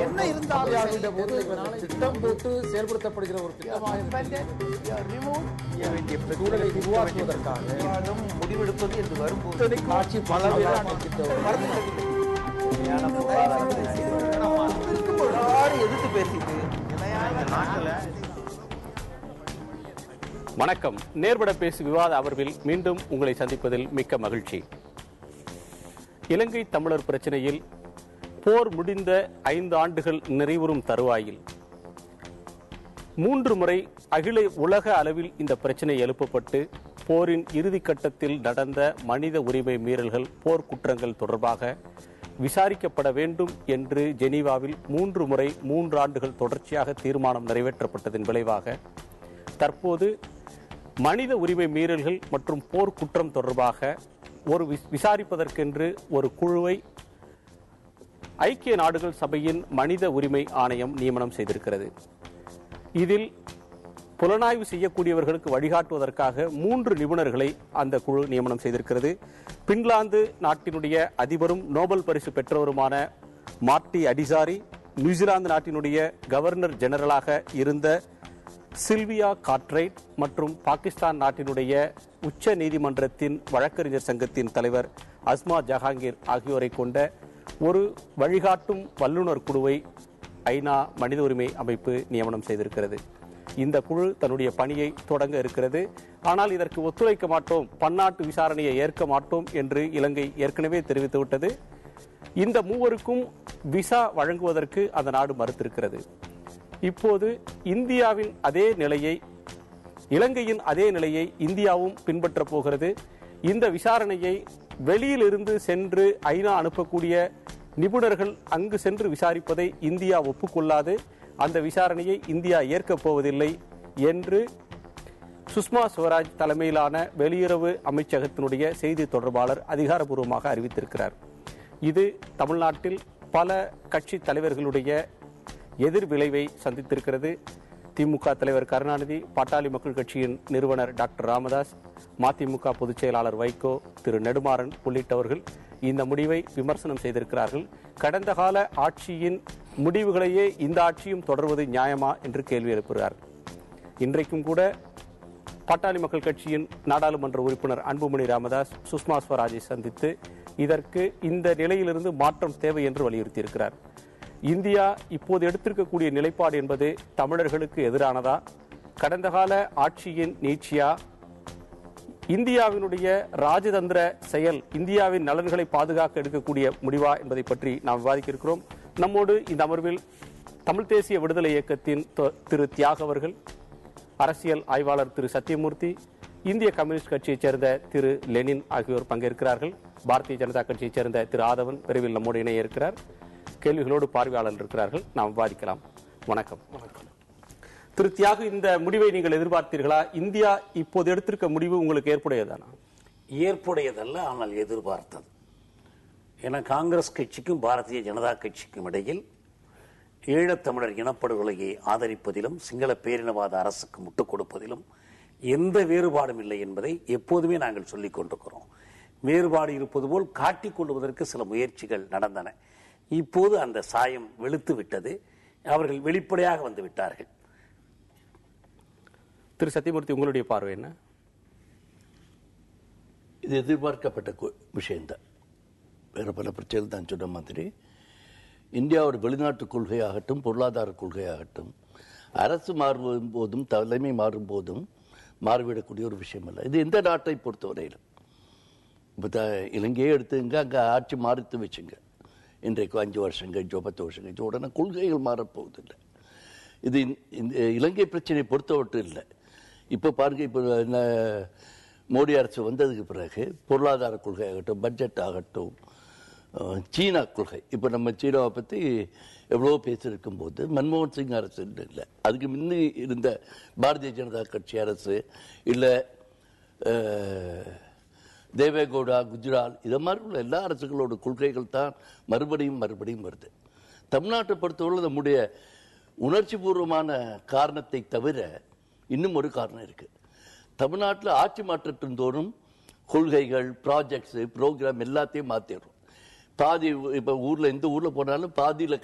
என்ன இருந்தாலும் திட்டம் போட்டு செயல்படுத்தப்படுகிற ஒரு சூழலை உருவாக்குவதற்காக முடிவெடுப்பது என்று வரும்போது ஆட்சி பல எதிர்த்து பேசிட்டு வணக்கம். நேர்பட பேசு விவாத அமர்வில் மீண்டும் உங்களை சந்திப்பதில் மிக்க மகிழ்ச்சி. இலங்கை தமிழர் பிரச்சனையில் போர் முடிந்த 5 ஆண்டுகள் நிறைவுறும் தருவாயில் 3 முறை அகில உலக அளவில் இந்த பிரச்சனை எழுப்பப்பட்டு போரின் இறுதி கட்டத்தில் நடந்த மனித உரிமை மீறல்கள், போர் குற்றங்கள் தொடர்பாக விசாரிக்கப்பட வேண்டும் என்று ஜெனீவாவில் 3 முறை 3 ஆண்டுகள் தொடர்ச்சியாக தீர்மானம் நிறைவேற்றப்பட்டதன் விளைவாக தற்போது மனித உரிமை மீறல்கள் மற்றும் போர் குற்றம் தொடர்பாக ஒரு விசாரிப்பதற்கென்று ஒரு குழுவை ஐக்கிய நாடுகள் சபையின் மனித உரிமை ஆணையம் நியமனம் செய்திருக்கிறது. இதில் புலனாய்வு செய்யக்கூடியவர்களுக்கு வழிகாட்டுவதற்காக 3 நிபுணர்களை அந்த குழு நியமனம் செய்திருக்கிறது. பின்லாந்து நாட்டினுடைய அதிபரும் நோபல் பரிசு பெற்றவருமான மார்ட்டி அடிசாரி, நியூசிலாந்து நாட்டினுடைய கவர்னர் ஜெனரலாக இருந்த சில்வியா கார்ட்ரைட் மற்றும் பாகிஸ்தான் நாட்டினுடைய உச்ச நீதிமன்றத்தின் வழக்கறிஞர் சங்கத்தின் தலைவர் அஸ்மா ஜஹாங்கீர் ஆகியோரை கொண்ட ஒரு வழிகாட்டும் வல்லுநர் குழுவை ஐநா மனித உரிமை அமைப்பு நியமனம் செய்திருக்கிறது. இந்த குழு தன்னுடைய பணியை தொடங்க இருக்கிறது. ஆனால் இதற்கு ஒத்துழைக்க மாட்டோம், பன்னாட்டு விசாரணையை ஏற்க மாட்டோம் என்று இலங்கை ஏற்கனவே தெரிவித்துவிட்டது. இந்த 3 விசா வழங்குவதற்கு அந்த நாடு மறுத்திருக்கிறது. இப்போது இந்தியாவின் அதே நிலையை, இலங்கையின் அதே நிலையை இந்தியாவும் பின்பற்றப் போகிறது. இந்த விசாரணையை வெளியிலிருந்து சென்று ஐநா அனுப்பக்கூடிய நிபுணர்கள் அங்கு சென்று விசாரிப்பதை இந்தியா ஒப்புக்கொள்ளாது. அந்த விசாரணையை இந்தியா ஏற்கப் போவதில்லை என்று சுஷ்மா ஸ்வராஜ் தலைமையிலான வெளியுறவு அமைச்சகத்தினுடைய செய்தி தொடர்பாளர் அதிகாரப்பூர்வமாக அறிவித்திருக்கிறார். இது தமிழ்நாட்டில் பல கட்சி தலைவர்களுடைய எதிர்விளைவை சந்தித்திருக்கிறது. திமுக தலைவர் கருணாநிதி, பாட்டாளி மக்கள் கட்சியின் நிறுவனர் டாக்டர் ராமதாஸ், மதிமுக பொதுச் செயலாளர் வைகோ, திரு நெடுமாறன் உள்ளிட்டவர்கள் இந்த முடிவை விமர்சனம் செய்திருக்கிறார்கள். கடந்த கால ஆட்சியின் முடிவுகளையே இந்த ஆட்சியும் தொடர்வது நியாயமா என்று கேள்வி எழுப்புகிறார். இன்றைக்கும் கூட பாட்டாளி மக்கள் கட்சியின் நாடாளுமன்ற உறுப்பினர் அன்புமணி ராமதாஸ் சுஷ்மா ஸ்வராஜை சந்தித்து இதற்கு இந்த நிலையிலிருந்து மாற்றம் தேவை என்று வலியுறுத்தியிருக்கிறார். இந்தியா இப்போது எடுத்திருக்கக்கூடிய நிலைப்பாடு என்பது தமிழர்களுக்கு எதிரானதா, கடந்த கால ஆட்சியின் நீட்சியா, இந்தியாவினுடைய ராஜதந்திர செயல், இந்தியாவின் நலன்களை பாதுகாக்க எடுக்கக்கூடிய முடிவா என்பதை பற்றி நாம் விவாதிக்க இருக்கிறோம். நம்மோடு இந்த அமர்வில் தமிழ் தேசிய விடுதலை இயக்கத்தின் திரு தியாக அவர்கள், அரசியல் ஆய்வாளர் திரு சத்தியமூர்த்தி, இந்திய கம்யூனிஸ்ட் கட்சியைச் சேர்ந்த திரு லெனின் ஆகியோர் பங்கேற்கிறார்கள். பாரதிய ஜனதா கட்சியைச் சேர்ந்த திரு ஆதவன் விரைவில் நம்மோடு இணைய இருக்கிறார். கேள்விகளோடு பார்வையாளர் இருக்கிறார்கள். நாம் விவாதிக்கலாம். வணக்கம். திரு தியாகு, இந்த முடிவை நீங்கள் எதிர்பார்த்தீர்களா? இந்தியா இப்போது எடுத்திருக்க முடிவு உங்களுக்கு ஏற்புடையதானா? ஏற்புடையதல்ல, ஆனால் எதிர்பார்த்தது. என காங்கிரஸ் கட்சிக்கும் பாரதிய ஜனதா கட்சிக்கும் இடையில் ஈழத்தமிழர் இனப்படுகொலையை ஆதரிப்பதிலும் சிங்கள பேரினவாத அரசுக்கு முட்டுக் கொடுப்பதிலும் எந்த வேறுபாடும் இல்லை என்பதை எப்போதுமே நாங்கள் சொல்லிக் கொண்டிருக்கிறோம். வேறுபாடு இருப்பது போல் காட்டிக் கொள்வதற்கு சில முயற்சிகள் நடந்தன. இப்போது அந்த சாயம் வெளுத்து விட்டது. அவர்கள் வெளிப்படையாக வந்து விட்டார்கள். திரு சத்தியமூர்த்தி, உங்களுடைய பார்வை என்ன? இது எதிர்பார்க்கப்பட்ட விஷயம்தான். வேறு பல பிரச்சனைகள் தான் சொன்ன மாதிரி இந்தியாவோட வெளிநாட்டு கொள்கையாகட்டும், பொருளாதார கொள்கையாகட்டும், அரசு மாறும் போதும் தலைமை மாறும் போதும் மாறிவிடக்கூடிய ஒரு விஷயம் அல்ல. இது எந்த நாட்டை பொறுத்தவரையிலும், இப்போ இலங்கையே எடுத்துங்க, அங்கே ஆட்சி மாறித்து வச்சுங்க, இன்றைக்கு 5 வருஷம் கழிச்சோ 10 வருஷம் கழிச்சோ உடனே கொள்கைகள் மாறப்போவதில்லை. இது இலங்கை பிரச்சனையை பொறுத்தவரை இல்லை. இப்போ பாருங்க, இப்போ மோடி அரசு வந்ததுக்கு பிறகு பொருளாதார கொள்கை ஆகட்டும், பட்ஜெட் ஆகட்டும், சீனா கொள்கை, இப்போ நம்ம சீனாவை பற்றி எவ்வளோ பேசியிருக்கும் போது மன்மோகன் சிங் அரசு இல்லை, அதுக்கு முன்னே இருந்த பாரதிய ஜனதா கட்சி அரசு இல்லை, தேவேகவுடா, குஜரால், இது மாதிரி உள்ள எல்லா அரசுகளோட கொள்கைகள் தான் மறுபடியும் வருது. தமிழ்நாட்டை பொறுத்தவரை நம்முடைய உணர்ச்சி பூர்வமான காரணத்தை தவிர இன்னும் ஒரு காரணம் இருக்கு. தமிழ்நாட்டில் ஆட்சி மாற்றத்தின் தோறும் கொள்கைகள், ப்ராஜெக்ட்ஸ், ப்ரோக்ராம் எல்லாத்தையும் மாற்றிடுறோம். பாதி இப்ப எந்த ஊர்ல போனாலும் பாதியில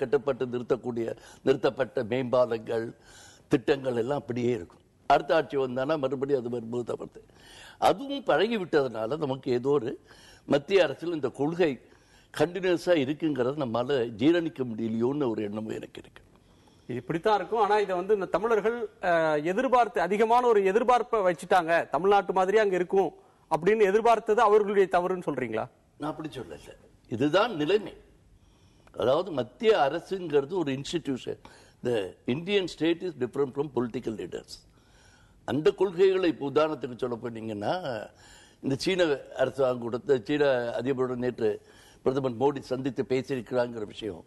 நிறுத்தப்பட்ட மேம்பாலங்கள் திட்டங்கள் எல்லாம் அப்படியே இருக்கும். அடுத்த ஆட்சி வந்தானா மறுபடியும் அது வரும்போது தவிர்த்து அதுவும் பழகி விட்டதுனால நமக்கு ஏதோ ஒரு மத்திய அரசில் இந்த கொள்கை கண்டினியூஸா இருக்குங்கிறத நம்மளால ஜீரணிக்க முடியலையோன்னு ஒரு எண்ணமும் எனக்கு இருக்கு. இது இப்படித்தான் இருக்கும். ஆனா இதை இந்த தமிழர்கள் எதிர்பார்த்து அதிகமான ஒரு எதிர்பார்ப்பை வச்சுட்டாங்க. தமிழ்நாட்டு மாதிரி அங்க இருக்கும் அப்படின்னு எதிர்பார்த்தது அவர்களுடைய தவறுன்னு சொல்றீங்களா? நான் அப்படி சொல்லல. இதுதான் நிலைமை. அதாவது மத்திய அரசுங்கிறது ஒரு institution. The Indian state is different from political leaders. அந்த கொள்கைகளை இப்போ உதாரணத்துக்கு சொல்ல போனீங்கன்னா இந்த சீன அரசாங்கம் கொடுத்த சீன அதிபருடன் நேற்று பிரதமர் மோடி சந்தித்து பேசியிருக்கிறாங்கிற விஷயம்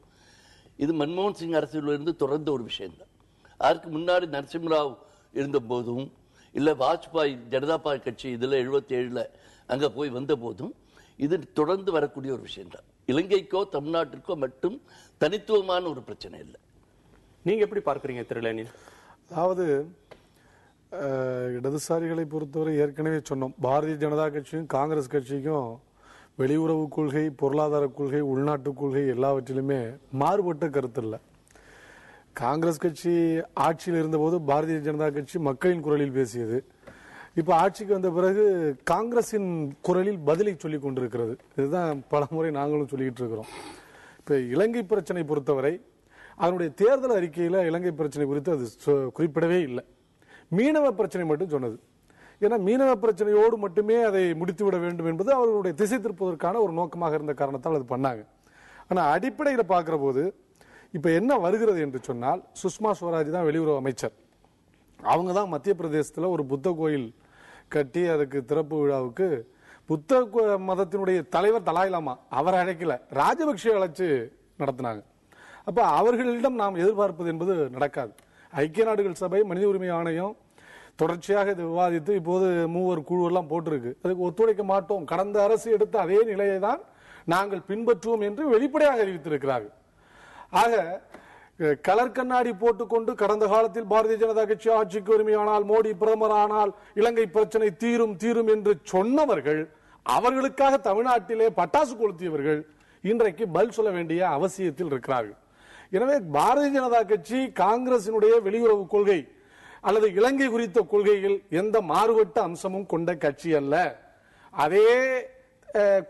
இது மன்மோகன் சிங் அரசிலிருந்து தொடர்ந்த ஒரு விஷயம்தான். அதற்கு முன்னாடி நரசிம்மராவ் இருந்த போதும் இல்லை வாஜ்பாய் ஜனதா பார்ட்டி கட்சி இதில் 77 அங்கே போய் வந்த போதும் இது தொடர்ந்து வரக்கூடிய ஒரு விஷயம்தான். இலங்கைக்கோ தமிழ்நாட்டிற்கோ மட்டும் தனித்துவமான ஒரு பிரச்சனை இல்லை. நீங்க எப்படி பார்க்குறீங்க திருளேனி? அதாவது இடதுசாரிகளை பொறுத்தவரை ஏற்கனவே சொன்னோம், பாரதிய ஜனதா கட்சியும் காங்கிரஸ் கட்சிக்கும் வெளியுறவு கொள்கை, பொருளாதார கொள்கை, உள்நாட்டு கொள்கை எல்லாவற்றிலுமே மாறுபட்ட கருத்து இல்லை. காங்கிரஸ் கட்சி ஆட்சியில் இருந்தபோது பாரதிய ஜனதா கட்சி மக்களின் குரலில் பேசியது. இப்ப ஆட்சிக்கு வந்த பிறகு காங்கிரசின் குரலில் பதிலை சொல்லிக் கொண்டிருக்கிறது. இதுதான் பல முறை நாங்களும் சொல்லிக்கிட்டு இருக்கிறோம். இப்ப இலங்கை பிரச்சனை பொறுத்தவரை அதனுடைய தேர்தல் அறிக்கையில இலங்கை பிரச்சனை குறித்து அது குறிப்பிடவே இல்லை. மீனவ பிரச்சனை மட்டும் சொன்னது. ஏன்னா மீனவ பிரச்சனையோடு மட்டுமே அதை முடித்துவிட வேண்டும் என்பது அவர்களுடைய திசை திருப்பதற்கான ஒரு நோக்கமாக இருந்த காரணத்தால் அது பண்ணாங்க. ஆனா அடிப்படையில் பார்க்கிற போது இப்ப என்ன வருகிறது என்று சொன்னால், சுஷ்மா ஸ்வராஜ் தான் வெளியுறவு அமைச்சர். அவங்க தான் மத்திய பிரதேசத்தில் ஒரு புத்த கோயில் கட்டி அதுக்கு திறப்பு விழாவுக்கு புத்த மதத்தினுடைய தலைவர் தலாய் லாமா அவரை அழைக்கல, ராஜபக்சே அழைச்சு நடத்தினாங்க. அப்ப அவர்களிடம் நாம் எதிர்பார்ப்பது என்பது நடக்காது. ஐக்கிய நாடுகள் சபை, மனித உரிமை ஆணையம் தொடர்ச்சியாக இது விவாதித்து இப்போது 3 குழுவெல்லாம் போட்டிருக்கு. அதுக்கு ஒத்துழைக்க மாட்டோம், கடந்த அரசு எடுத்த அதே நிலையை தான் நாங்கள் பின்பற்றுவோம் என்று வெளிப்படையாக அறிவித்திருக்கிறார்கள். ஆக கலர் கண்ணாடி போட்டுக்கொண்டு கடந்த காலத்தில் பாரதிய ஜனதா கட்சி ஆட்சிக்கு உரிமையானால், மோடி பிரதமர் ஆனால் இலங்கை பிரச்சனை தீரும் தீரும் என்று சொன்னவர்கள், அவர்களுக்காக தமிழ்நாட்டிலே பட்டாசு கொளுத்தியவர்கள் இன்றைக்கு பதில் சொல்ல வேண்டிய அவசியத்தில் இருக்கிறார்கள். எனவே பாரதிய ஜனதா கட்சி காங்கிரசினுடைய வெளியுறவு கொள்கை அல்லது இலங்கை குறித்த கொள்கையில் எந்த மாறுபட்ட அம்சமும் கொண்ட கட்சி அல்ல. அதே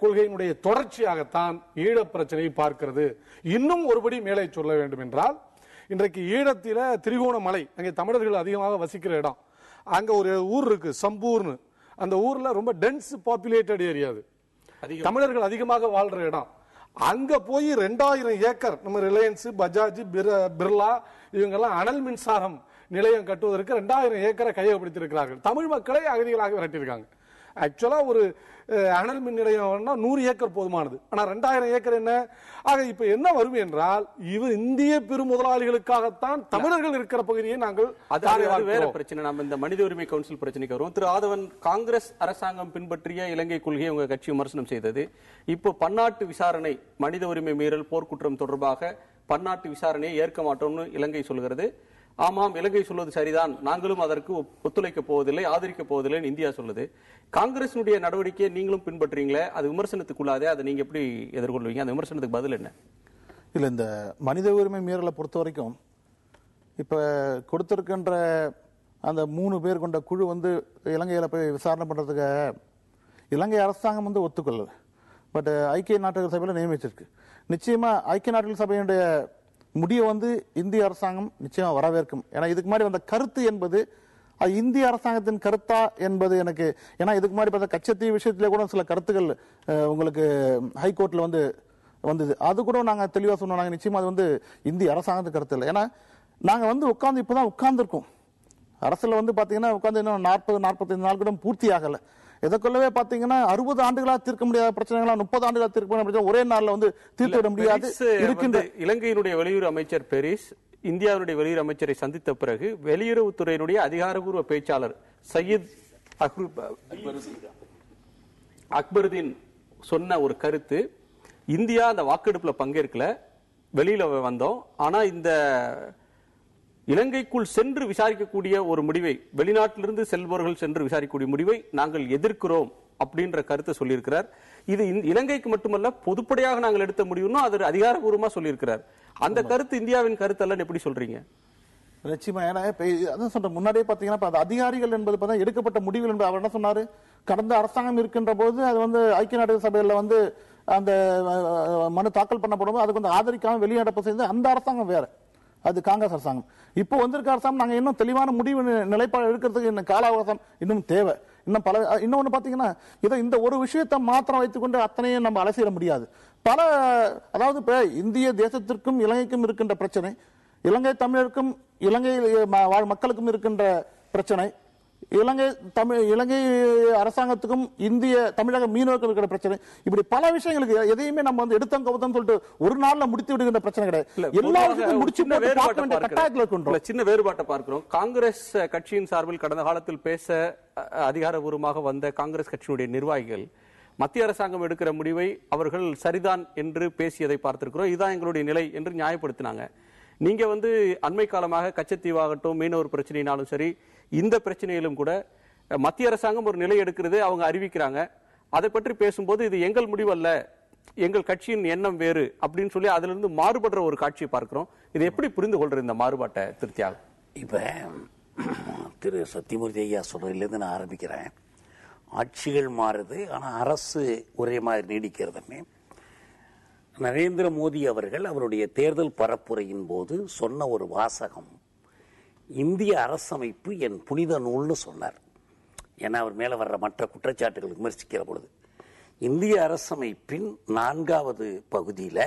கொள்கையினுடைய தொடர்ச்சியாகத்தான் ஈழப் பிரச்சனையை பார்க்கிறது. இன்னும் ஒருபடி மேலே சொல்ல வேண்டும் என்றால், இன்றைக்கு ஈழத்தில திரிகோணமலை, அங்கே தமிழர்கள் அதிகமாக வசிக்கிற இடம், அங்க ஒரு ஊர் இருக்கு சம்பூர்னு. அந்த ஊர்ல ரொம்ப டென்ஸ் பாப்புலேட்டட் ஏரியா, தமிழர்கள் அதிகமாக வாழ்ற இடம். அங்க போய் 2000 ஏக்கர் நம்ம ரிலையன்ஸ், பஜாஜ், பிர்லா இவங்கெல்லாம் அனல் மின்சாரம் நிலையம் கட்டுவதற்கு 2000 ஏக்கரை கையகப்படுத்தியிருக்கிறார்கள். தமிழ் மக்களை அகதிகளாக விரட்டியிருக்காங்க. ஆக்சுவலா ஒரு அனல் மின் நிலையம் 100 ஏக்கர் போதுமானது. ஆனா 2000 ஏக்கர் என்ன? ஆக இப்ப என்ன வரும் என்றால், இந்திய பெருமுதலாளிகளுக்காகத்தான் தமிழர்கள் இருக்கிற பகுதியை நாங்கள் வேற பிரச்சனை. நம்ம இந்த மனித உரிமை கவுன்சில் பிரச்சனைக்கு வருவோம். திரு ஆதவன், காங்கிரஸ் அரசாங்கம் பின்பற்றிய இலங்கை கொள்கையை உங்க கட்சி விமர்சனம் செய்தது. இப்போ பன்னாட்டு விசாரணை, மனித உரிமை மீறல், போர்க்குற்றம் தொடர்பாக பன்னாட்டு விசாரணையை ஏற்க மாட்டோம்னு இலங்கை சொல்கிறது. ஆமாம், இலங்கை சொல்வது சரிதான், நாங்களும் அதற்கு ஒத்துழைக்க போவதில்லை, ஆதரிக்க போவதில்லை இந்தியா சொல்லுது. காங்கிரசினுடைய நடவடிக்கையை நீங்களும் பின்பற்றீங்களே, அது விமர்சனத்துக்குள்ளாதே, அதை நீங்க எப்படி எதிர்கொள்வீங்க? அந்த விமர்சனத்துக்கு பதில் என்ன? இல்ல, இந்த மனித உரிமை மீறலை பொறுத்த வரைக்கும் இப்ப கொடுத்திருக்கின்ற அந்த 3 பேர் கொண்ட குழு இலங்கையில போய் விசாரணை பண்றதுக்கு இலங்கை அரசாங்கம் ஒத்துக்கொள்ளல. பட் ஐக்கிய நாடுகள் சபையில நியமிச்சிருக்கு. நிச்சயமா ஐக்கிய நாடுகள் சபையினுடைய முடிவை இந்திய அரசாங்கம் நிச்சயமா வரவேற்கும். ஏன்னா இதுக்கு மாதிரி வந்த கருத்து என்பது அது இந்திய அரசாங்கத்தின் கருத்தா என்பது எனக்கு, ஏன்னா இதுக்கு மாதிரி பார்த்தா கச்சத்தீவு விஷயத்திலே கூட சில கருத்துக்கள் உங்களுக்கு ஹைகோர்ட்ல வந்தது. அது கூட நாங்க தெளிவா சொன்னோம், நாங்க நிச்சயமா அது இந்திய அரசாங்கத்து கருத்து இல்லை. ஏன்னா நாங்க உட்கார்ந்து இப்பதான் உட்கார்ந்துருக்கோம். அரசுல பாத்தீங்கன்னா உட்கார்ந்து இன்னும் 40-45 நாள் கூட பூர்த்தி ஆகல. இதற்குள்ளவே பாத்தீங்கன்னா 60 ஆண்டுகளா தீர்க்க முடியாத பிரச்சனைகளா 30 ஆண்டுகளா தீர்க்க முடியாத ஒரே நாள்ல தீர்த்து விட முடியாது. இலங்கையினுடைய வெளியுறவு அமைச்சர் பெரிஸ் இந்தியாவுடைய வெளியுறவு அமைச்சரை சந்தித்த பிறகு வெளியுறவுத்துறையினுடைய அதிகாரப்பூர்வ பேச்சாளர் சையீத் அக்பருதீன் சொன்ன ஒரு கருத்து, இந்தியா அந்த வாக்கெடுப்புல பங்கேற்கல, வெளியில வந்தோம், ஆனா இந்த இலங்கைக்குள் சென்று விசாரிக்கக்கூடிய ஒரு முடிவை, வெளிநாட்டிலிருந்து செல்பவர்கள் சென்று விசாரிக்கக்கூடிய முடிவை நாங்கள் எதிர்க்கிறோம் அப்படின்ற கருத்தை சொல்லியிருக்கிறார். இது இலங்கைக்கு மட்டுமல்ல பொதுப்படையாக நாங்கள் எடுத்த முடியும்னு அது அதிகாரப்பூர்வமா சொல்லியிருக்கிறார். அந்த கருத்து இந்தியாவின் கருத்து அல்லன்னு எப்படி சொல்றீங்க? நிச்சயமா. ஏன்னா இப்ப அதான் சொல்றேன், முன்னாடியே பாத்தீங்கன்னா அந்த அதிகாரிகள் என்பது பார்த்தா எடுக்கப்பட்ட முடிவுகள் என்பது அவர் என்ன சொன்னாரு, கடந்த அரசாங்கம் இருக்கின்ற போது அது வந்து ஐக்கிய நாடுகள் சபையில வந்து அந்த மனு தாக்கல் பண்ணப்படும் அதுக்கு வந்து ஆதரிக்காம வெளிநடப்பு செய்து அந்த அரசாங்கம் வேற, அது காங்கிரஸ் அரசாங்கம். இப்போ வந்திருக்க அரசாங்கம் நாங்க இன்னும் தெளிவான முடிவு நிலைப்பாடு எடுக்கிறதுக்கு இன்னும் கால அவகாசம் இன்னும் தேவை. இன்னும் பல இன்னொன்னு பாத்தீங்கன்னா இதை இந்த ஒரு விஷயத்தை மாத்திரம் வைத்துக்கொண்டு அத்தனையும் நம்ம அலசிட முடியாது. பல அதாவது இப்ப இந்திய தேசத்திற்கும் இலங்கைக்கும் இருக்கின்ற பிரச்சனை, இலங்கை தமிழருக்கும் இலங்கை வாழ் மக்களுக்கும் இருக்கின்ற பிரச்சனை, இலங்கை அரசாங்கத்துக்கும் இந்திய தமிழக மீனவர்களுக்கு இருக்கிற பிரச்சனை, இப்படி பல விஷயங்களுக்கு எதையுமே நம்ம வந்து எடுத்தம் கவுத்தம் சொல்லிட்டு ஒரு நாள்ல முடித்து விடுகின்ற பிரச்சனை கிடையாது. எல்லா விஷயத்தையும் முடிச்சு பார்க்க வேண்டிய கட்டாயத்தில் இருக்கின்றோம். சின்ன வேறுபாட்டை பார்க்கிறோம். காங்கிரஸ் கட்சியின் சார்பில் கடந்த காலத்தில் பேச அதிகாரபூர்வமாக வந்த காங்கிரஸ் கட்சியினுடைய நிர்வாகிகள் மத்திய அரசாங்கம் எடுக்கிற முடிவை அவர்கள் சரிதான் என்று பேசியதை பார்த்திருக்கிறோம். இதுதான் எங்களுடைய நிலை என்று நியாயப்படுத்தினாங்க. நீங்க வந்து அண்மை காலமாக கச்சத்தீவாகட்டும் மீனவர் பிரச்சனையினாலும் சரி இந்த பிரச்சனையிலும் கூட மத்திய அரசாங்கம் ஒரு நிலை எடுக்கிறது அவங்க அறிவிக்கிறாங்க. அதை பற்றி பேசும்போது இது எங்கள் முடிவு அல்ல, எங்கள் கட்சியின் எண்ணம் வேறு அப்படின்னு சொல்லி அதுல இருந்து மாறுபடுற ஒரு காட்சியை பார்க்கிறோம். இது எப்படி புரிந்து கொள்ற இந்த மாறுபாட்டை திருப்தியாக? இப்ப திரு சத்தியமூர்த்தி ஐயா சொல்றதுலேருந்து நான் ஆரம்பிக்கிறேன். ஆட்சிகள் மாறுது, ஆனா அரசு ஒரே மாதிரி நீடிக்கிறதுமே. நரேந்திர மோடி அவர்கள் அவருடைய தேர்தல் பரப்புரையின் போது சொன்ன ஒரு வாசகம், இந்திய அரசமைப்பு என் புனித நூல்னு சொன்னார். ஏன்னா அவர் மேல வர்ற மற்ற குற்றச்சாட்டுகள் விமர்சிக்கிற பொழுது இந்திய அரசமைப்பின் 4வது பகுதியில்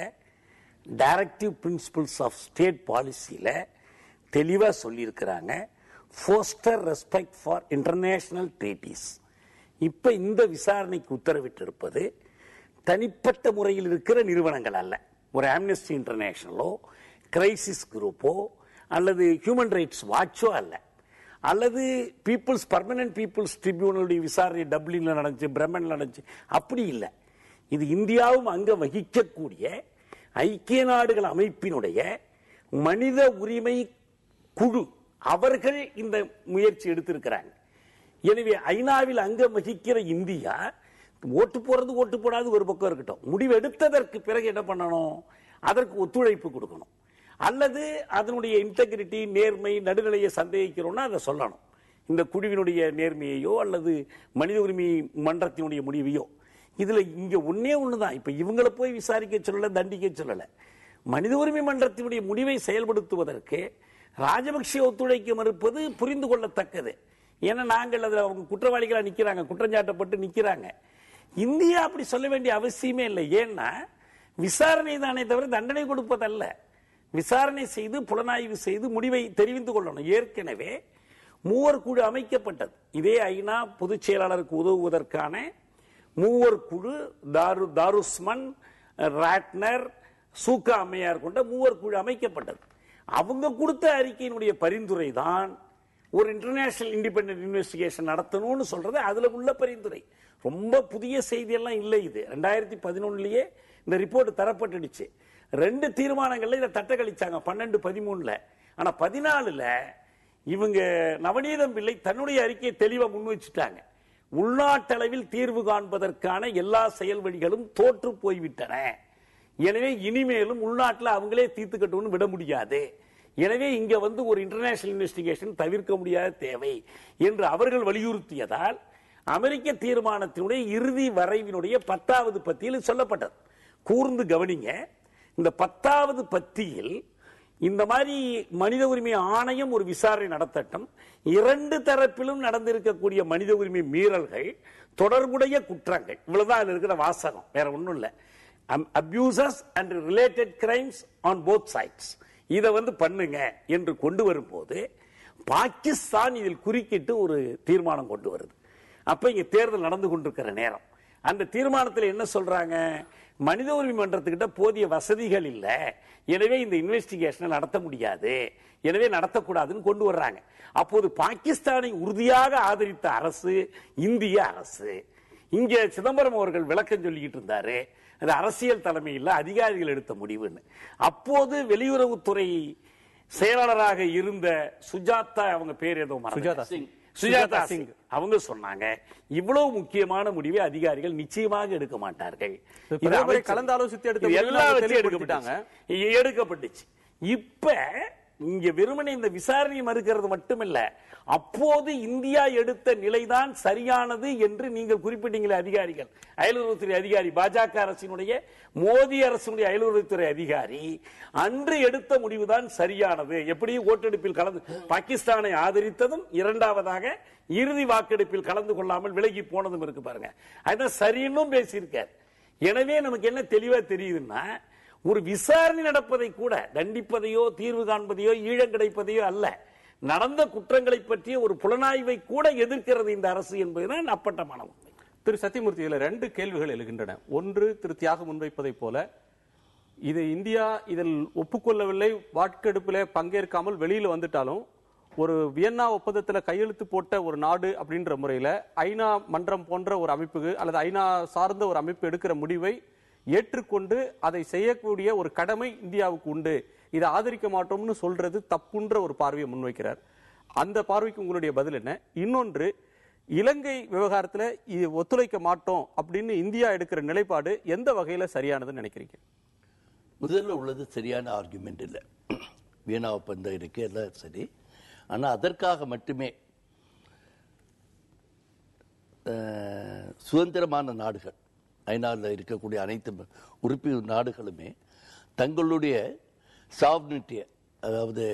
டைரக்டிவ் பிரின்சிபிள்ஸ் ஆஃப் ஸ்டேட் பாலிசியில தெளிவா சொல்லியிருக்கிறாங்க, Foster respect for international treaties. இப்ப இந்த விசாரணைக்கு உத்தரவிட்டு இருப்பது தனிப்பட்ட முறையில் இருக்கிற நிறுவனங்கள் அல்ல, ஒரு ஆம்னஸ்டி இன்டர்நேஷனலோ கிரைசிஸ் குரூப்போ அல்லது ஹியூமன் ரைட்ஸ் வாட்சோ அல்ல, அல்லது பீப்புள்ஸ் பர்மனன்ட் பீப்புள்ஸ் ட்ரிபியூனலுடைய விசாரணை டப்ளின்ல நடந்துச்சு, பிரம்மன்ல நடந்துச்சு, அப்படி இல்லை. இது இந்தியாவும் அங்க வகிக்கக்கூடிய ஐக்கிய நாடுகள் அமைப்பினுடைய மனித உரிமை குழு, அவர்கள் இந்த முயற்சி எடுத்திருக்கிறாங்க. எனவே ஐநாவில் அங்கம் வகிக்கிற இந்தியா ஓட்டு போறது ஓட்டு போடாது ஒரு பக்கம் இருக்கட்டும், முடிவு எடுத்ததற்கு பிறகு என்ன பண்ணணும், அதற்கு ஒத்துழைப்பு கொடுக்கணும். அல்லது அதனுடைய இன்டெகிரிட்டி நேர்மை நடுநிலையை சந்தேகிக்கிறோம்னா அதை சொல்லணும். இந்த குழுவினுடைய நேர்மையையோ அல்லது மனித உரிமை மன்றத்தினுடைய முடிவையோ. இதுல இங்க ஒன்னே ஒண்ணுதான், இப்ப இவங்களை போய் விசாரிக்க சொல்லல, தண்டிக்க சொல்லல. மனித உரிமை மன்றத்தினுடைய முடிவை செயல்படுத்துவதற்கு ராஜபக்சே ஒத்துழைக்க மறுப்பது புரிந்து கொள்ளத்தக்கது. ஏன்னா நாங்கள் அதுல அவங்க குற்றவாளிகளா நிக்கிறாங்க, குற்றஞ்சாட்டப்பட்டு நிக்கிறாங்க. இந்தியா அப்படி சொல்ல வேண்டிய அவசியமே இல்லை. ஏன்னா விசாரணை தானே தவிர தண்டனை கொடுப்பதல்ல. விசாரணை செய்து புலனாய்வு செய்து முடிவை தெரிவித்துக் கொள்ளணும். ஏற்கனவே 3 குழு அமைக்கப்பட்டது. இதே ஐநா பொதுச் செயலாளருக்கு உதவுவதற்கான 3 குழு, தாருஸ்மன், ராட்னர், சூக்கா அம்மையார் கொண்ட 3 குழு அமைக்கப்பட்டது. அவங்க கொடுத்த அறிக்கையினுடைய பரிந்துரை தான் ஒரு இன்டர்நேஷனல் இண்டிபெண்டன்ட் இன்வெஸ்டிகேஷன் நடத்தணும்னு சொல்றது. அதுல உள்ள பரிந்துரை ரொம்ப புதிய செய்தி எல்லாம் இல்லை. இது 2011 இந்த ரிப்போர்ட் தரப்பட்டுடுச்சு. 2 தீர்மானங்கள்ல இதை தட்டக்கழிச்சாங்க 12-13. ஆனா 14 இவங்க நவநீதம் பிள்ளை தன்னுடைய அறிக்கையை தெளிவா முன் வச்சுட்டாங்க. உள்நாட்டளவில் தீர்வு காண்பதற்கான எல்லா செயல் வழிகளும் தோற்று போய்விட்டன. எனவே இனிமேலும் உள்நாட்டில் அவங்களே தீர்த்துக்கட்டும்னு விட முடியாது. எனவே இங்க ஒரு இன்டர்நேஷனல் இன்வெஸ்டிகேஷன் தவிர்க்க முடியாத தேவை என்று அவர்கள் வலியுறுத்தியதால் அமெரிக்க தீர்மானத்தினுடைய இறுதி வரைவினுடைய 10வது பத்தியில் சொல்லப்பட்டது. கூர்ந்து கவனிங்க, இந்த 10வது பத்தியில் இந்த மாதிரி மனித உரிமை ஆணையம் ஒரு விசாரணை நடத்தட்டும், 2 தரப்பிலும் நடந்திருக்கக்கூடிய மனித உரிமை மீறல்கள் தொடர்புடைய குற்றங்கள், இவ்வளவுதான் இருக்கிற வாசகம், வேற ஒண்ணும் இல்ல. Abuses and related crimes on both sides, இதை பண்ணுங்க என்று கொண்டு வரும்போது பாகிஸ்தான் இதில் குறுக்கிட்டு ஒரு தீர்மானம் கொண்டு வருது. அப்ப இங்க தேர்தல் நடந்து கொண்டிருக்கிற நேரம் அந்த தீர்மானத்தில் என்ன சொல்றாங்க, மனித உரிமை மன்றத்துக்கிட்ட போதிய வசதிகள் இல்ல, எனவே இந்த இன்வெஸ்டிகேஷனை நடத்த முடியாது, எனவே நடத்தக்கூடாதுன்னு கொண்டு வர்றாங்க. அப்போது பாகிஸ்தானை உறுதியாக ஆதரித்த அரசு இந்திய அரசு. இங்க சிதம்பரம் அவர்கள் விளக்கம் சொல்லிக்கிட்டு இருந்தாரு, அது அரசியல் தலைமையில் அதிகாரிகள் எடுத்த முடிவுன்னு. அப்போது வெளியுறவுத்துறை செயலாளராக இருந்த சுஜாதா, அவங்க பேர் ஏதோ சுஜாதா சிங் அவங்க சொன்னாங்க, இவ்வளவு முக்கியமான முடிவை அதிகாரிகள் நிச்சயமாக எடுக்க மாட்டார்கள். கலந்து ஆலோசித்து எடுக்கப்பட்டுச்சு. இப்ப இங்க வெறுமனே இந்த விசாரணை மறுக்கிறது மட்டுமல்ல, அப்போது இந்தியா எடுத்த நிலைதான் சரியானது என்று நீங்கள் குறிப்பிட்டீங்களே அதிகாரிகள், அயலுறவுத்துறை அதிகாரி, பாஜக அரசினுடைய மோடி அரசுடைய அயலுறவுத்துறை அதிகாரி அன்று எடுத்த முடிவுதான் சரியானது. எப்படி ஓட்டெடுப்பில் கலந்து பாகிஸ்தானை ஆதரித்ததும், இரண்டாவதாக இறுதி வாக்கெடுப்பில் கலந்து கொள்ளாமல் விலகி போனதும் இருக்கு பாருங்க. அதான் சரின்னு பேசியிருக்கார். எனவே நமக்கு என்ன தெளிவா தெரியுதுன்னா, ஒரு விசாரணை நடப்பதை கூட தண்டிப்பதையோ தீர்வு காண்பதையோ ஈழம் கிடைப்பதையோ அல்ல, நடந்த குற்றங்களை பற்றிய ஒரு புலனாய்வை கூட எதிர்க்கிறது இந்த அரசு என்பதுதான் அப்பட்டமான உண்மை. திரு சத்தியமூர்த்தி, இதுல 2 கேள்விகள் எழுகின்றன. ஒன்று, திரு தியாகம் முன்வைப்பதை போல இது இந்தியா இதில் ஒப்புக்கொள்ளவில்லை, வாக்கெடுப்பில் பங்கேற்காமல் வெளியில வந்துட்டாலும் ஒரு வியன்னா ஒப்பந்தத்தில் கையெழுத்து போட்ட ஒரு நாடு அப்படின்ற முறையில ஐநா மன்றம் போன்ற ஒரு அமைப்பு அல்லது ஐநா சார்ந்த ஒரு அமைப்பு எடுக்கிற முடிவை ஏற்றுக்கொண்டு அதை செய்யக்கூடிய ஒரு கடமை இந்தியாவுக்கு உண்டு, இதை ஆதரிக்க மாட்டோம்னு சொல்றது தப்புன்ற ஒரு பார்வையை முன்வைக்கிறார். அந்த பார்வைக்கு உங்களுடைய பதில் என்ன? இன்னொன்று, இலங்கை விவகாரத்தில் இது ஒத்துழைக்க மாட்டோம் அப்படின்னு இந்தியா எடுக்கிற நிலைப்பாடு எந்த வகையில சரியானதுன்னு நினைக்கிறீங்க? முதல்ல உள்ளது சரியான ஆர்குமெண்ட் இல்லை. வியன்னா ஒப்பந்தம் இருக்கு, எல்லாம் சரி. ஆனா அதற்காக மட்டுமே சுதந்திரமான நாடுகள், ஐநாவில் இருக்கக்கூடிய அனைத்து உறுப்பினர் நாடுகளுமே தங்களுடைய சாவர்னிட்டியை, அதாவது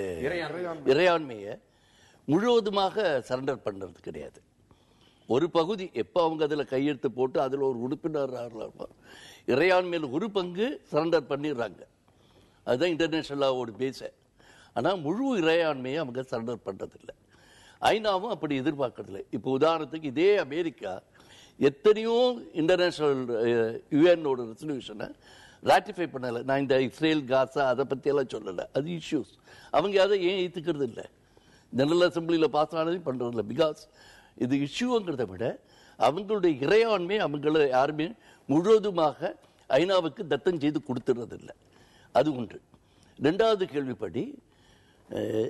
இறையாண்மையை முழுவதுமாக சரண்டர் பண்றது கிடையாது. ஒரு பகுதி எப்போ அவங்க அதில் கையெழுத்து போட்டு அதில் ஒரு உறுப்பினர் இறையாண்மையில் ஒரு பங்கு சரண்டர் பண்ணிடுறாங்க. அதுதான் இன்டர்நேஷனல் லாவோட பேச. ஆனால் முழு இறையாண்மையை அவங்க சரண்டர் பண்ணுறதில்லை. ஐநாவும் அப்படி எதிர்பார்க்கறதில்லை. இப்போ உதாரணத்துக்கு இதே அமெரிக்கா எத்தனையோ இன்டர்நேஷனல் யுஎன்னோட ரெசல்யூஷனை ராட்டிஃபை பண்ணலை. நான் இந்த இஸ்ரேல் காசா அதை பற்றியெல்லாம் சொல்லலை, அது இஷ்யூஸ். அவங்க அதை ஏன் ஏற்றுக்கிறது இல்லை? ஜெனரல் அசம்பிளியில் பாஸ் ஆனதையும் பண்ணுறதில்ல. பிகாஸ் இது இஷ்யூங்கிறத விட அவங்களுடைய இறையாண்மை அவங்களை யாருமே முழுவதுமாக ஐநாவுக்கு தத்தம் செய்து கொடுத்துறதில்லை. அது ஒன்று. 2வது கேள்விப்படி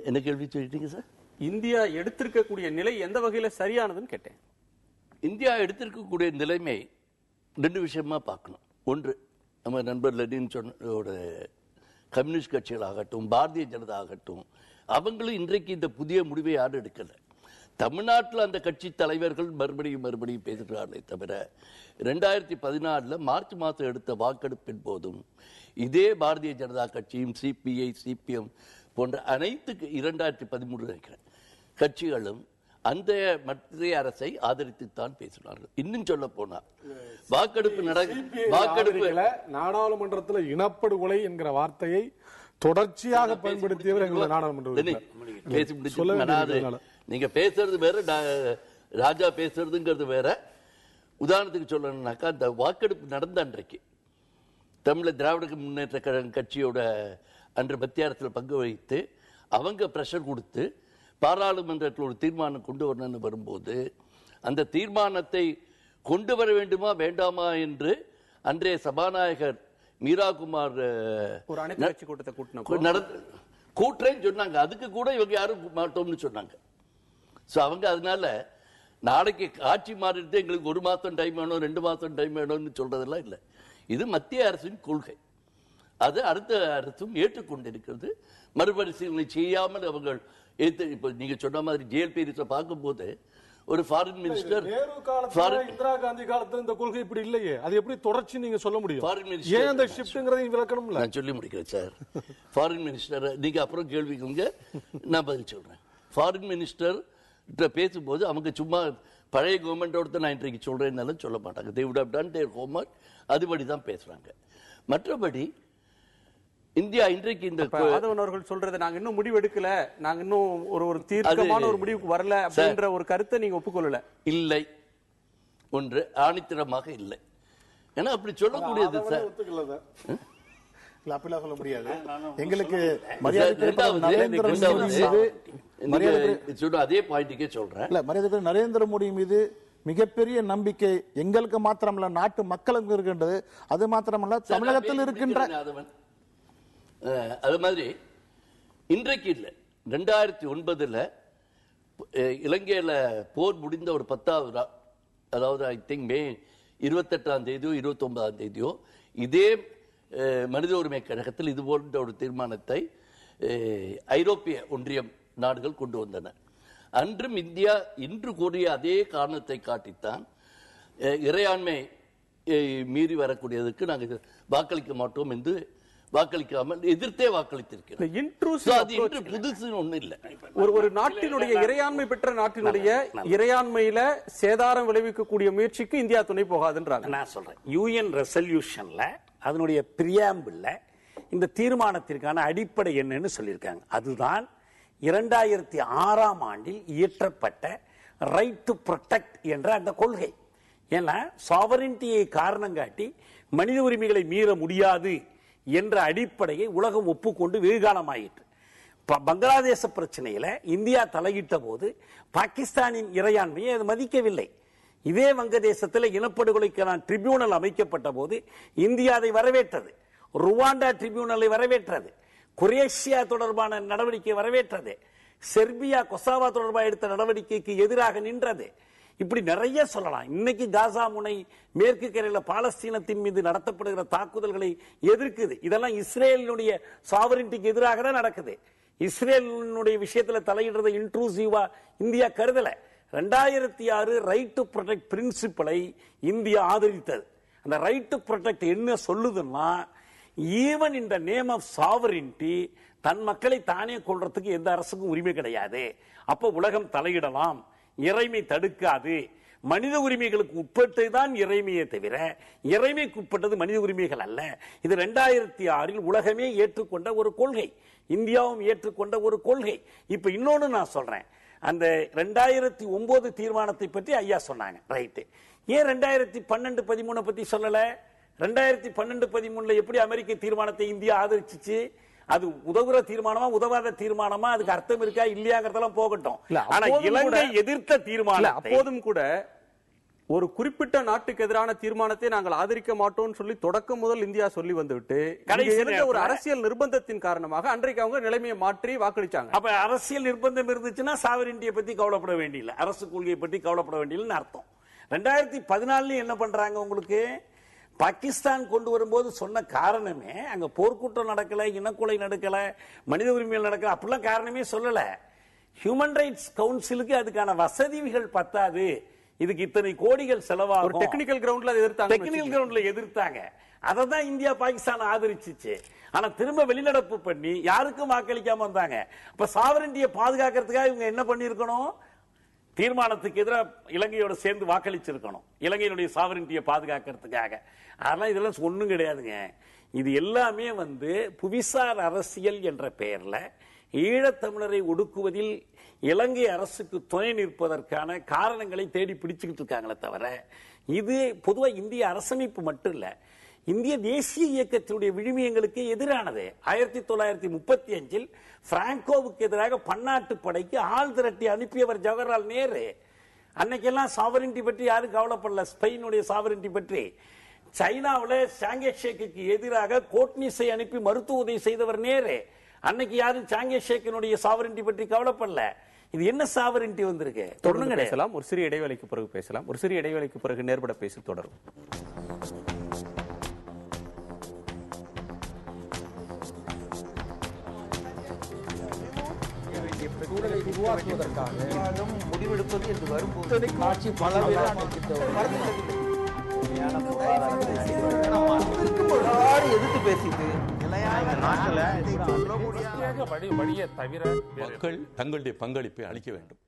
என்ன கேள்வி சொல்லிட்டீங்க சார்? இந்தியா எடுத்திருக்கக்கூடிய நிலை எந்த வகையில சரியானதுன்னு கேட்டேன். இந்தியா எடுத்திருக்கக்கூடிய நிலைமை 2 விஷயமா பார்க்கணும். ஒன்று, நம்ம நண்பர் லெனின் சொன்ன கம்யூனிஸ்ட் கட்சிகளாகட்டும், பாரதிய ஜனதா ஆகட்டும், அவங்களும் இன்றைக்கு இந்த புதிய முடிவை யாரும் எடுக்கல. தமிழ்நாட்டில் அந்த கட்சி தலைவர்கள் மறுபடியும் பேசுகிறார்களே தவிர 2014 மார்ச் மாதம் எடுத்த வாக்கெடுப்பின் போதும் இதே பாரதிய ஜனதா கட்சியும் சிபிஐ சிபிஎம் போன்ற அனைத்து 2013 கட்சிகளும் அந்த மத்திய அரசை ஆதரித்துத்தான் பேசினார்கள். இன்னும் சொல்ல போனா வாக்கெடுப்பு நாடாளுமன்றத்தில் இனப்படுகொலை என்கிற வார்த்தையை தொடர்ச்சியாக பயன்படுத்தியவர் எங்களுடைய நாடாளுமன்ற. நீங்க பேசுறது வேற, ராஜா பேசுறதுங்கிறது வேற. உதாரணத்துக்கு சொல்லணும்னாக்கா, அந்த வாக்கெடுப்பு நடந்த அன்றைக்கு தமிழ் திராவிட முன்னேற்ற கழக கட்சியோட அன்று மத்திய அரசில் பங்கு வகித்து அவங்க பிரஷர் கொடுத்து பாராளுமன்றத்தில் ஒரு தீர்மானம் கொண்டு வரணும்னு வரும்போது, அந்த தீர்மானத்தை கொண்டு வர வேண்டுமா வேண்டாமா என்று அன்றைய சபாநாயகர் மீராகுமார் கூட்டுறேன்னு சொன்னாங்க. அதுக்கு கூட இவங்க யாரும் மாட்டோம்னு சொன்னாங்க. அவங்க அதனால நாளைக்கு ஆட்சி மாறிட்டு எங்களுக்கு 1 மாசம் டைம் வேணும், 2 மாசம் டைம் வேணும்னு சொல்றதெல்லாம் இல்லை. இது மத்திய அரசின் கொள்கை. அது அடுத்த அரசும் ஏற்றுக்கொண்டிருக்கிறது. மறுபரிசீலனை செய்யாமல் அவங்க இப்ப நீங்க சொன்ன மாதிரி ஜேஎல்பி பார்க்கும்போது ஒரு ஃபாரின் மினிஸ்டர், இந்திரா காந்தி காலத்துல இந்த கொள்கை இப்படி இல்லையே, அது எப்படி தொடர்ச்சி நீங்க சொல்ல முடியும்? ஃபாரின் மினிஸ்டர் விளக்கணும். நான் சொல்லி முடிக்கிறேன் சார். ஃபாரின் மினிஸ்டர் நீங்க அப்புறம் கேள்விக்குங்க, நான் பதில் சொல்றேன். ஃபாரின் மினிஸ்டர் பேசும்போது அவங்க சும்மா பழைய கவர்மெண்டோட நான் இன்றைக்கு சொல்றேன்னாலும் சொல்ல மாட்டாங்க. they would have done their homework. அதுபடி தான் பேசுறாங்க. மற்றபடி இந்தியா இன்றைக்கு இந்த அவர்கள் சொல்றது நாங்க இன்னும் முடிவு எடுக்கல, நாங்க இன்னும் ஒரு தீர்க்கமான ஒரு முடிவுக்கு வரல அப்படின்ற ஒரு கருத்தை நீங்க ஒப்புக்கொள்ளல. இல்லை, ஒன்று ஆணித்தரமாக இல்லை. ஏன்னா அப்படி சொல்லக்கூடியது சார். அப்படிலாம் சொல்ல முடியாது. எங்களுக்கு அதே பாயிண்ட்டுக்கே சொல்றேன். இல்ல, மரியாதை நரேந்திர மோடி மீது மிகப்பெரிய நம்பிக்கை எங்களுக்கு மாத்திரமல்ல, நாட்டு மக்களுக்கு இருக்கின்றது. அது மாத்திரமல்ல, தமிழகத்தில் இருக்கின்ற அது மாதிரி இன்றைக்கு இல்லை, 2009 இலங்கையில போர் முடிந்த ஒரு 10வது நாள், அதாவது ஐ திங்க் மே 28ஆம் தேதியோ 29ஆம் தேதியோ இதே மனித உரிமை கழகத்தில் இது போன்ற ஒரு தீர்மானத்தை ஐரோப்பிய ஒன்றியம் நாடுகள் கொண்டு வந்தன. அன்றும் இந்தியா இன்று கூறிய அதே காரணத்தை காட்டித்தான் இறையாண்மை மீறி வரக்கூடியதுக்கு நாங்கள் வாக்களிக்க மாட்டோம் என்று வாக்களிக்காமல் எதிர்த்தே வாக்களித்திருக்கிறோம். புதுசு ஒண்ணு இல்ல. ஒரு நாட்டினுடைய இறையாண்மை பெற்ற நாட்டினுடைய இறையாண்மையில சேதாரம் விளைவிக்கக்கூடிய முயற்சிக்கு இந்தியா துணை போகாதுன்றாங்க. நான் சொல்றேன், யூஎன் ரெசல்யூஷன்ல அதனுடைய பிரியாம்பிள்ல இந்த தீர்மானத்திற்கான அடிப்படை என்னன்னு சொல்லியிருக்காங்க. அதுதான் 2006ஆம் ஆண்டில் இயற்றப்பட்ட ரைட் டு ப்ரொடெக்ட் என்ற அந்த கொள்கை. ஏன்னா சாவரிட்டியை காரணம் காட்டி மனித உரிமைகளை மீற முடியாது என்ற அடிப்படையை உலகம் ஒப்புக்கொண்டு வெகுகாலமாயிற்று. பங்களாதேச பிரச்சனையில இந்தியா தலையிட்ட போது பாகிஸ்தானின் இறையாண்மையை அது மதிக்கவில்லை. இதே வங்கதேசத்தில் இனப்படுகொலைக்கான ட்ரிபியூனல் அமைக்கப்பட்ட போது இந்தியா அதை வரவேற்றது. ருவாண்டா ட்ரிபியூனலை வரவேற்றது. குரேஷியா தொடர்பான நடவடிக்கை வரவேற்றது. செர்பியா கொசாவா தொடர்பாக எடுத்த நடவடிக்கைக்கு எதிராக நின்றது. இப்படி நிறைய சொல்லலாம். இன்னைக்கு காசா முனை மேற்கு கரையில பாலஸ்தீனத்தின் மீது நடத்தப்படுகிற தாக்குதல்களை எதிர்க்குது. இதெல்லாம் இஸ்ரேலினுடைய சாவரிட்டிக்கு எதிராக தான் நடக்குது. இஸ்ரேலினுடைய விஷயத்துல தலையிடுறதை இன்ட்ரூசிவா இந்தியா கருதல. 2006 ரைட் டு ப்ரொடெக்ட் பிரின்சிபலை இந்தியா ஆதரித்தது. அந்த ரைட் டு ப்ரொடெக்ட் என்ன சொல்லுதுன்னா, even in the name of sovereignty தன் மக்களை தானே கொள்றதுக்கு எந்த அரசுக்கும் உரிமை கிடையாது. அப்ப உலகம் தலையிடலாம், இறைமை தடுக்காது. மனித உரிமைகளுக்கு உட்பட்டுதான் இறைமையை தவிர இறைமைக்கு உட்பட்டது மனித உரிமைகள் அல்ல. இது 2006 உலகமே ஏற்றுக்கொண்ட ஒரு கொள்கை, இந்தியாவும் ஏற்றுக்கொண்ட ஒரு கொள்கை. இப்ப இன்னொன்னு நான் சொல்றேன், அந்த 2009 தீர்மானத்தை பற்றி ஐயா சொன்னாங்க, ரைட்டு. ஏன் 2012-13 பத்தி சொல்லல? 2012-13 எப்படி அமெரிக்க தீர்மானத்தை இந்தியா ஆதரிச்சிச்சு? அது உதவுற தீர்மானமா உதவாத தீர்மானமா அதுக்கு அர்த்தம் இருக்கா இல்லையாங்கிறதெல்லாம் போகட்டும். ஆனா இலங்கை எதிர்த்த தீர்மானம் அப்போதும் கூட ஒரு குறிப்பிட்ட நாட்டுக்கு எதிரான தீர்மானத்தை நாங்கள் ஆதரிக்க மாட்டோம் சொல்லி தொடக்கம் முதல் இந்தியா சொல்லி வந்துவிட்டு கடைசியில் ஒரு அரசியல் நிர்பந்தத்தின் காரணமாக அன்றைக்கு அவங்க நிலைமையை மாற்றி வாக்களிச்சாங்க. அப்ப அரசியல் நிர்பந்தம் இருந்துச்சுன்னா சாவரிட்டியை பத்தி கவலைப்பட வேண்டியதில்லை, அரசு கொள்கையை பத்தி கவலைப்பட வேண்டியதில்லைன்னு அர்த்தம். 2014 என்ன பண்றாங்க? உங்களுக்கு பாகிஸ்தான் கொண்டு வரும்போது சொன்ன காரணமே அங்க போர்க்குற்றம் நடக்கல, இனக்கொலை நடக்கல, மனித உரிமைகள் நடக்கல, அப்படிலாம் காரணமே சொல்லல. ஹியூமன் ரைட்ஸ் கவுன்சிலுக்கு அதுக்கான வசதிகள் பத்தாது, இதுக்கு இத்தனை கோடிகள் செலவாகும். டெக்னிக்கல் கிரவுண்ட்ல எதிர்த்தாங்க. டெக்னிக்கல் கிரவுண்ட்ல எதிர்த்தாங்க. அதை தான் இந்தியா பாகிஸ்தான் ஆதரிச்சிச்சு. ஆனா திரும்ப வெளிநடப்பு பண்ணி யாருக்கும் வாக்களிக்காம வந்தாங்க. அப்ப சாவரிட்டியை பாதுகாக்கிறதுக்காக இவங்க என்ன பண்ணிருக்கணும்? தீர்மானத்துக்கு எதிராக இலங்கையோட சேர்ந்து வாக்களிச்சிருக்கணும், இலங்கையினுடைய சாவரிட்டியை பாதுகாக்கிறதுக்காக. அதெல்லாம் இதெல்லாம் ஒண்ணும் கிடையாதுங்க. இது எல்லாமே புவிசார் அரசியல் என்ற பெயர்ல ஈழத்தமிழரை ஒடுக்குவதில் இலங்கை அரசுக்கு துணை நிற்பதற்கான காரணங்களை தேடி பிடிச்சுக்கிட்டு இருக்காங்களே தவிர, இது பொதுவாக இந்திய அரசமைப்பு மட்டும் இல்ல, இந்திய தேசிய இயக்கத்தினுடைய விழுமியங்களுக்கு எதிரானது. 1935 பிராங்கோவுக்கு எதிராக பன்னாட்டு படைக்கு ஆள் திரட்டி அனுப்பியவர் ஜவஹர்லால் நேரு. அன்னைக்கெல்லாம் சாவரிட்டி பற்றி யாரும் கவலைப்படல, ஸ்பெயினுடைய சாவரிட்டி பற்றி. சைனாவில் சாங்கே ஷேக்கு எதிராக கோட்னிஸை அனுப்பி மருத்துவ உதவி செய்தவர் நேரு. அன்னைக்கு யாரும் சாங்கே ஷேக்கினுடைய சாவரிட்டி பற்றி கவலைப்படல. இது என்ன சாவரிட்டி வந்திருக்கு? தொடர்ந்து பேசலாம். ஒரு சிறிய இடைவேளைக்கு பிறகு பேசலாம். ஒரு சிறிய இடைவேளைக்கு பிறகு நேர்பட பேசி தொடரும். சூழலை உருவாக்குவதற்காக முடிவெடுப்பது என்று வரும்போது ஆட்சி பலவேறு எதிர்த்து பேசிட்டு மக்கள் தங்களுடைய பங்களிப்பை அளிக்க வேண்டும்.